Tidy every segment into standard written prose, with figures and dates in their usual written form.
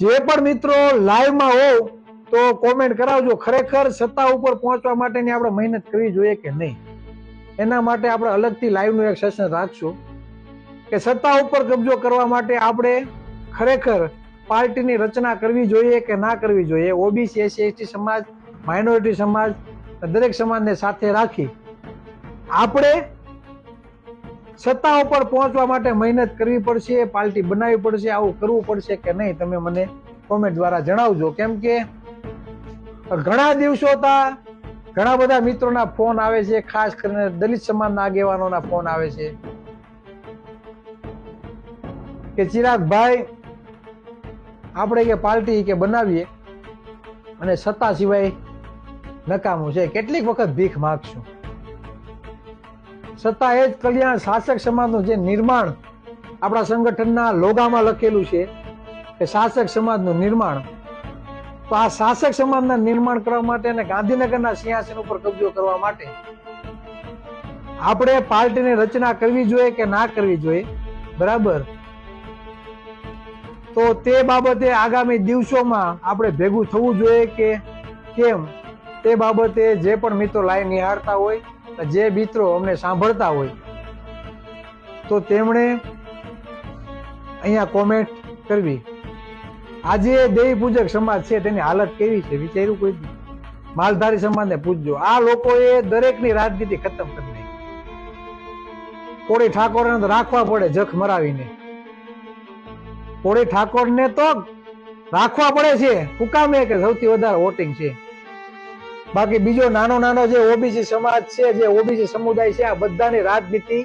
જે પણ મિત્રો લાઈવમાં હોવ તો કોમેન્ટ કરાવજો. ખરેખર સત્તા ઉપર પહોંચવા માટેની આપણે મહેનત કરવી જોઈએ કે નહીં, એના માટે આપણે અલગથી લાઈવનું એક સેશન રાખશું કે સત્તા ઉપર કબજો કરવા માટે આપણે ખરેખર પાર્ટીની રચના કરવી જોઈએ કે ના કરવી જોઈએ. ઓબીસી, એસસી, એસટી સમાજ, માઇનોરિટી સમાજ, દરેક સમાજને સાથે રાખી આપણે સત્તા ઉપર પહોંચવા માટે મહેનત કરવી પડશે, પાર્ટી બનાવવી પડશે. આવું કરવું પડશે કે નહીં, તમે મને કોમેન્ટ દ્વારા જણાવજો. કેમ કે ઘણા દિવસોથી ઘણા બધા મિત્રોના ફોન આવે છે, ખાસ કરીને દલિત સમાજના આગેવાનોના ફોન આવે છે કે ચિરાગભાઈ આપણે કે પાર્ટી કે બનાવીએ અને સત્તા સિવાય નકામું છે, કેટલીક વખત ભીખ માગશું. સત્તા એ જ કલ્યાણ શાસક સમાજનું જે નિર્માણ આપણા સંગઠનના લોગામાં લખેલું છે કે શાસક સમાજનું નિર્માણ. તો આ શાસક સમાજના નિર્માણ કરવા માટે અને ગાંધીનગરના સિંહાસન ઉપર કબજો કરવા માટે આપણે પાર્ટીની રચના કરવી જોઈએ કે ના કરવી જોઈએ, બરાબર? તો તે બાબતે આગામી દિવસોમાં આપણે ભેગું થવું જોઈએ કે કેમ, તે બાબતે જે પણ મિત્રો લાઈવ નિહાળતા હોય, જે મિત્રો અમને સાંભળતા હોય, તો તેમણે અહીંયા કોમેન્ટ કરવી. આજે દેવી પૂજક સમાજ છે તેની હાલત કેવી છે વિચાર્યું કોઈ? માલધારી સમાજને પૂછજો. આ લોકોએ દરેકની રાજનીતિ ખતમ કરી નાખી. કોળી ઠાકોરને રાખવા પડે જખ મરાવીને. કોળી ઠાકોરને તો રાખવા પડે છે હુકામે કે સૌથી વધારે વોટિંગ છે. બાકી બીજો નાનો નાનો જે ઓબીસી સમાજ છે, જે ઓબીસી સમુદાય છે, આ બધાની રાજનીતિ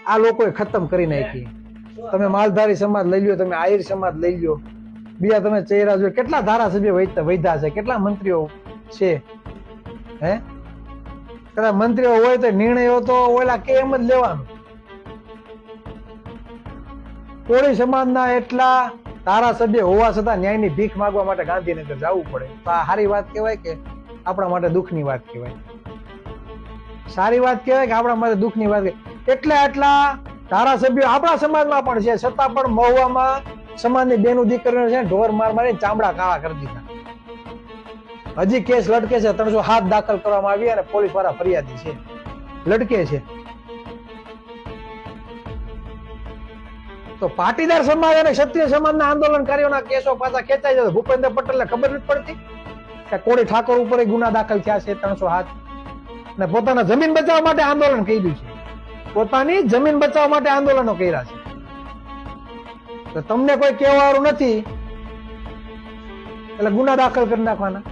આ લોકોએ ખતમ કરી નાખી. તમે માલધારી સમાજ લઈ લો, તમે આહિર સમાજ લઈ લો, બીજા તમે ચહેરા જોયો, કેટલા ધારાસભ્ય વધ્યા છે, કેટલા મંત્રીઓ છે. હે, કદાચ મંત્રીઓ હોય તો નિર્ણયો તો ઓલા કે એમ જ લેવાનું. કોળી સમાજના એટલા ધારાસભ્ય હોવા છતાં ન્યાયની ભીખ માંગવા માટે ગાંધીનગર જવું પડે. તો આ સારી વાત કહેવાય કે આપણા માટે દુઃખની વાત કહેવાય? સારી વાત કહેવાય કે આપણા માટે દુઃખની વાત? એટલા ધારાસભ્યો આપણા સમાજમાં પણ છે, છતાં પણ મહુવામાં સમાજની બેનું દીકરીઓ છે ઢોર માર મારી ચામડા કાળા કરી દીધા. હજી કેસ લટકે છે, 307 દાખલ કરવામાં આવી અને પોલીસ વાળા ફરિયાદી છે, લટકે છે. તો પાટીદાર સમાજ અને ક્ષત્રિય સમાજના આંદોલનકારીઓના કેસો પાછા ખેંચાઈ જશે. ભૂપેન્દ્ર પટેલને ખબર નથી પડતી કે કોળી ઠાકોર ઉપર ગુના દાખલ થયા છે 307, અને પોતાના જમીન બચાવવા માટે આંદોલન કર્યું છે, પોતાની જમીન બચાવવા માટે આંદોલનો કર્યા છે. તો તમને કોઈ કહેવાનું નથી એટલે ગુના દાખલ કરી નાખવાના.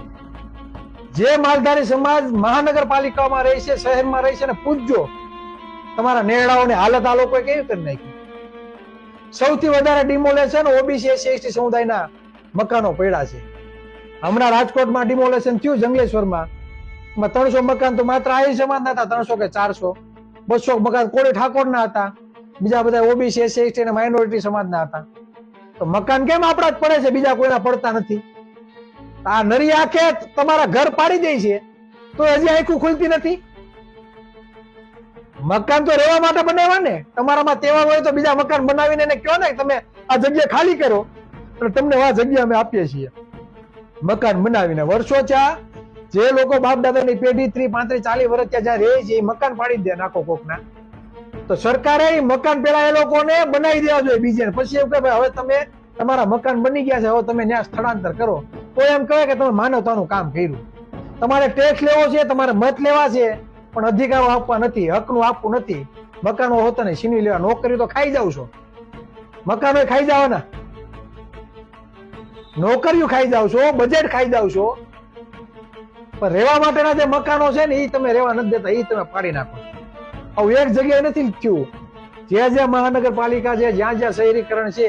જે માલધારી સમાજ મહાનગરપાલિકામાં રહે છે, શહેરમાં રહે છે, ને પૂછજો તમારા નેરડાઓની હાલત આ લોકોએ કેવી કરી નાખી. સૌથી વધારે ડિમોલેશન ઓબીસી, એસસી, એસટી સમુદાયના મકાનો પડ્યા છે. હમણાં રાજકોટમાં ડિમોલેશન થયું જંગલેશ્વરમાં, 300 મકાન તો માત્ર આહિર સમાજના હતા, 300 કે 400, 200 મકાન કોળી ઠાકોરના હતા, બીજા બધા ઓબીસી, એસસી, એસટી અને માઇનોરિટી સમાજના હતા. તો મકાન કેમ આપણા જ પડે છે, બીજા કોઈના પડતા નથી? આ નરી આંખે તમારા ઘર પાડી દે છે તો હજી આંખું ખુલતી નથી. મકાન તો રહેવા માટે બનાવવા ને, તમારામાં તહેવાર હોય તો બીજા મકાન બનાવીને એને કહો ને તમે આ જગ્યા ખાલી કરો, એટલે તમને આ જગ્યા અમે આપીએ છીએ મકાન બનાવીને. વર્ષો ત્યાં જે લોકો બાપ દાદાની પેઢી 30, 35, 40 વર્ષ ત્યાં જ્યાં રહે છે એ મકાન પાડી દે નાખો કોકના. તો સરકારે એ મકાન પેલા એ લોકોને બનાવી દેવા જોઈએ બીજે, પછી એવું કે ભાઈ હવે તમે તમારા મકાન બની ગયા છે, હવે તમે ત્યાં સ્થળાંતર કરો. કોઈ એમ કહે કે તમે માનવતાનું કામ કર્યું. તમારે ટેક્સ લેવો છે, તમારે મત લેવા છે, પણ અધિકારો આપવા નથી, હકનું આપવું નથી. મકાનો હોતા નહીં, છીનવી લેવા. નોકરી તો ખાઈ જાવ છો, મકાનો ખાઈ જવાના, નોકરીઓ ખાઈ જાવ છો, બજેટ ખાઈ જાવ છો, પણ રહેવા માટેના જે મકાનો છે ને એ તમે રહેવા નથી દેતા, એ તમે પાડી નાખો. આવું એક જગ્યાએ નથી થયું. જ્યાં જ્યાં મહાનગરપાલિકા છે, જ્યાં જ્યાં શહેરીકરણ છે,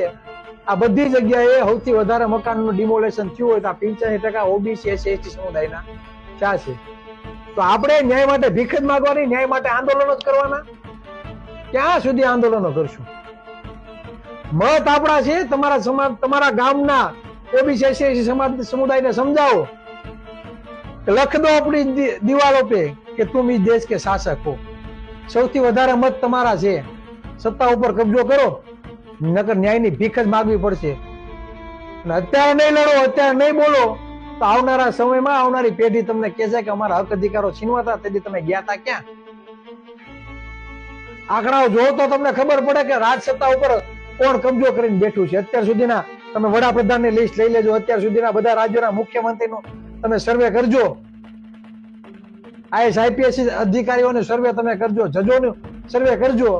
આ બધી જગ્યાએ સૌથી વધારે મકાનનું ડિમોલેશન થયું હોય તો આ 85% ઓબીસી, એસસી, એસટી સમુદાયના ક્યાં છે? તો આપણે ન્યાય માટે ભીખ જ માંગવાની, ન્યાય માટે આંદોલનો જ કરવાના? ક્યાં સુધી આંદોલનો કરશું? મત આપણા છે. તમારા સમાજ, તમારા ગામના ઓબીસી, એસસી, એસટી સમાજ સમુદાયને સમજાવો, લખ દો આપણી દિવાલો પે કે તુમ ઇસ દેશ કે શાસક હો. સૌથી વધારે મત તમારા છે, સત્તા ઉપર કબજો કરો, નકર ન્યાયની ભીખ જ માગવી પડશે. અને અત્યારે નહીં લડો, અત્યારે નહીં બોલો, તો આવનારા સમયમાં આવનારી પેઢી તમને કહેશે કે અમારા હક અધિકારો છીનવાતા તેથી તમે ગયા હતા ક્યાં. આંકડાઓ જો તો તમને ખબર પડે કે રાજ સત્તા ઉપર કોણ કબજો કરીને બેઠું છે. અત્યાર સુધીના તમે વડાપ્રધાનની લિસ્ટ લઈ લેજો, અત્યાર સુધીના બધા રાજ્યોના મુખ્યમંત્રીનું તમે સર્વે કરજો, આઈએસ આઈપીએસ અધિકારીઓનો સર્વે તમે કરજો, જજોનું સર્વે કરજો.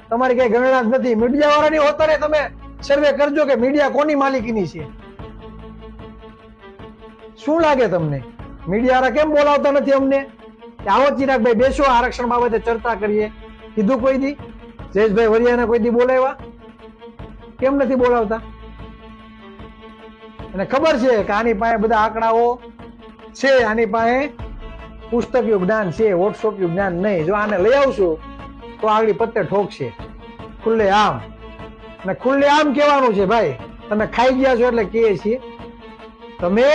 તમારી કઈ ગણના જ નથી. મીડિયા વાળાની હોતરે તમે સર્વે કરજો કે મીડિયા કોની માલિકીની છે. શું લાગે તમને મીડિયા વાળા કેમ બોલાવતા નથી અમને કે આવો ચિરાગભાઈ બેસો આરક્ષણ બાબતે ચર્ચા કરીએ? કીધું કોઈ દી? જયેશભાઈ વરિયાને કોઈ દી બોલાવ્યા? કેમ નથી બોલાવતા? અને ખબર છે કે આની પાસે બધા આંકડાઓ છે, આની પાસે પુસ્તકીય જ્ઞાન છે, વોટ્સઅપયું જ્ઞાન નહીં. જો આને લઈ આવશું તો આગળ પત્તે ઠોકશે ખુલ્લે આમ. અને ખુલ્લે આમ કહેવાનું છે ભાઈ તમે ખાઈ ગયા છો એટલે કહીએ છીએ, તમે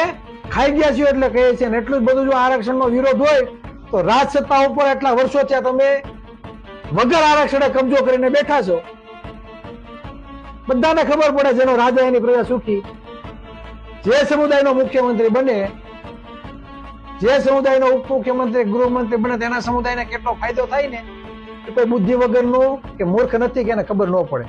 ખાઈ ગયા છો એટલે કહીએ છીએ. એટલું જ બધું જો આરક્ષણનો વિરોધ હોય તો રાજ સત્તા ઉપર એટલા વર્ષો થયા તમે વગર આરક્ષણે કબજો કરીને બેઠા છો. બધાને ખબર પડે જેનો રાજા એની પ્રજા સુખી. જે સમુદાયનો મુખ્યમંત્રી બને, જે સમુદાયનો ઉપમુખ્યમંત્રી ગૃહમંત્રી બને તેના સમુદાયને કેટલો ફાયદો થાય ને, કોઈ બુદ્ધિ વગરનું કે મૂર્ખ નથી કે એને ખબર ન પડે.